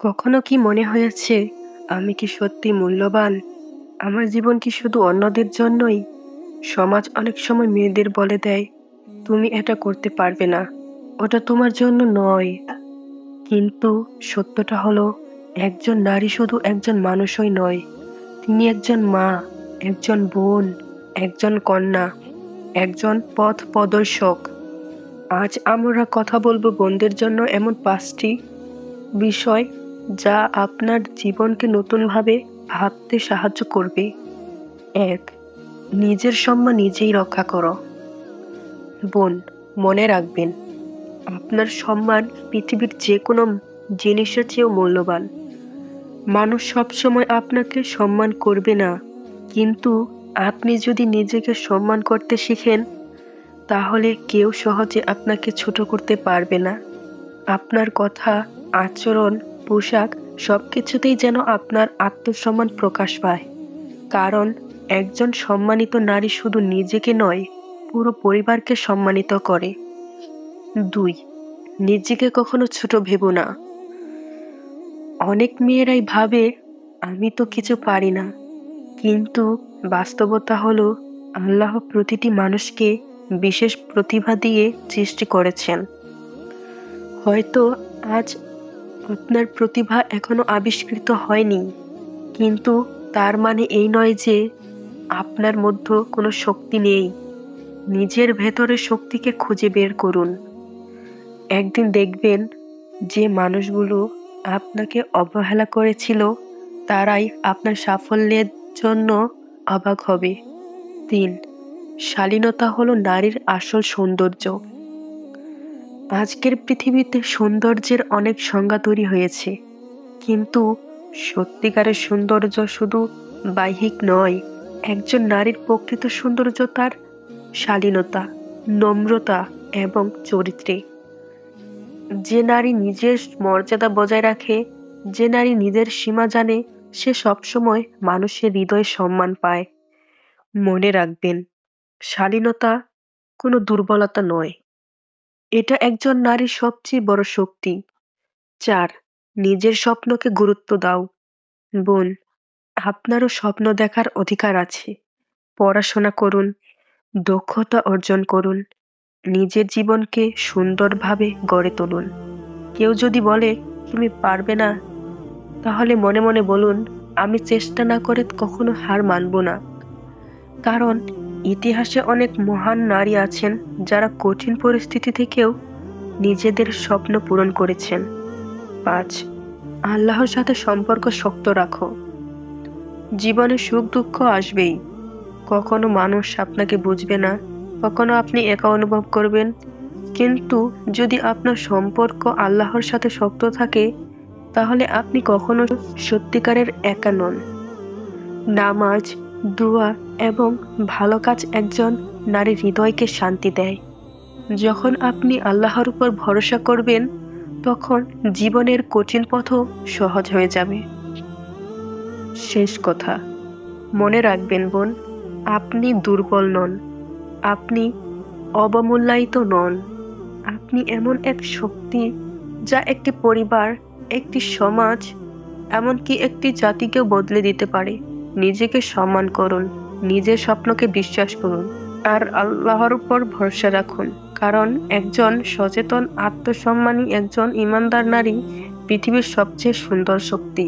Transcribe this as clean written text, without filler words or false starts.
কখনো কি মনে হয়েছে আমি কি সত্যি মূল্যবান? আমার জীবন কি শুধু অন্যদের জন্যই? সমাজ অনেক সময় মেয়েদের বলে দেয়, তুমি এটা করতে পারবে না, ওটা তোমার জন্য নয়। কিন্তু সত্যটা হলো, একজন নারী শুধু একজন মানুষই নয়, তিনি একজন মা, একজন বোন, একজন কন্যা, একজন পথ প্রদর্শক। আজ আমরা কথা বলবো বোনদের জন্য এমন 5টি বিষয় যা আপনার জীবনকে নতুনভাবে ভাবতে সাহায্য করবে। ১. নিজের সম্মান নিজেই রক্ষা করো। বোন, মনে রাখবেন, আপনার সম্মান পৃথিবীর যেকোনো জিনিসের চেয়েও মূল্যবান। মানুষ সবসময় আপনাকে সম্মান করবে না, কিন্তু আপনি যদি নিজেকে সম্মান করতে শিখেন, তাহলে কেউ সহজে আপনাকে ছোট করতে পারবে না। আপনার কথা, আচরণ, পোশাক সবকিছুতেই যেন আপনার আত্মসম্মান প্রকাশ পায়। কারণ একজন সম্মানিত নারী শুধু নিজেকে নয়, পুরো পরিবারকে সম্মানিত করে। ২. নিজেকে কখনো ছোট ভেবো না। অনেক মেয়েরাই ভাবে, আমি তো কিছু পারি না। কিন্তু বাস্তবতা হলো, আল্লাহ প্রতিটি মানুষকে বিশেষ প্রতিভা দিয়ে সৃষ্টি করেছেন। হয়তো আজ আপনার প্রতিভা এখনো আবিষ্কৃত হয়নি, কিন্তু তার মানে এই নয় যে আপনার মধ্যে কোনো শক্তি নেই। নিজের ভেতরের শক্তিকে খুঁজে বের করুন। একদিন দেখবেন, যে মানুষগুলো আপনাকে অবহেলা করেছিল, তারাই আপনার সাফল্যের জন্য অবাক হবে। ৩. শালীনতা হলো নারীর আসল সৌন্দর্য। আজকের পৃথিবীতে সৌন্দর্যের অনেক সংজ্ঞা তৈরি হয়েছে, কিন্তু সত্যিকারের সৌন্দর্য শুধু বাহ্যিক নয়। একজন নারীর প্রকৃত সৌন্দর্য তার শালীনতা, নম্রতা এবং চরিত্রে। যে নারী নিজের মর্যাদা বজায় রাখে, যে নারী নিজের সীমা জানে, সে সবসময় মানুষের হৃদয়ে সম্মান পায়। মনে রাখবেন, শালীনতা কোনো দুর্বলতা নয়, এটা একজন নারীর সবচেয়ে বড় শক্তি। ৪. নিজের স্বপ্নকে গুরুত্ব দাও। বোন, আপনারও স্বপ্ন দেখার অধিকার আছে। পড়াশোনা করুন, দক্ষতা অর্জন করুন, নিজের জীবনকে সুন্দরভাবে গড়ে তুলুন। কেউ যদি বলে তুমি পারবে না, তাহলে মনে মনে বলুন, আমি চেষ্টা না করে কখনো হার মানব না। কারণ ইতিহাসে অনেক মহান নারী আছেন যারা কঠিন পরিস্থিতি থেকেও নিজেদের স্বপ্ন পূরণ করেছেন। ৫. আল্লাহর সাথে সম্পর্ক শক্ত রাখো। জীবনে সুখ দুঃখ আসবেই। কখনো মানুষ আপনাকে বুঝবে না, কখনো আপনি একা অনুভব করবেন। কিন্তু যদি আপনার সম্পর্ক আল্লাহর সাথে শক্ত থাকে, তাহলে আপনি কখনো সত্যিকারের একা নন। নামাজ, দোয়া এবং ভালো কাজ একজন নারীর হৃদয়কে শান্তি দেয়। যখন আপনি আল্লাহর উপর ভরসা করবেন, তখন জীবনের কঠিন পথও সহজ হয়ে যাবে। শেষ কথা, মনে রাখবেন বোন, আপনি দুর্বল নন, আপনি অবমূল্যায়িত নন। আপনি এমন এক শক্তি যা একটি পরিবার, একটি সমাজ, এমনকি একটি জাতিকেও বদলে দিতে পারে। নিজেকে সম্মান করুন, নিজের স্বপ্নকে বিশ্বাস করুন, আর আল্লাহর উপর ভরসা রাখুন। কারণ একজন সচেতন, আত্মসম্মানী, একজন ইমানদার নারী পৃথিবীর সবচেয়ে সুন্দর শক্তি।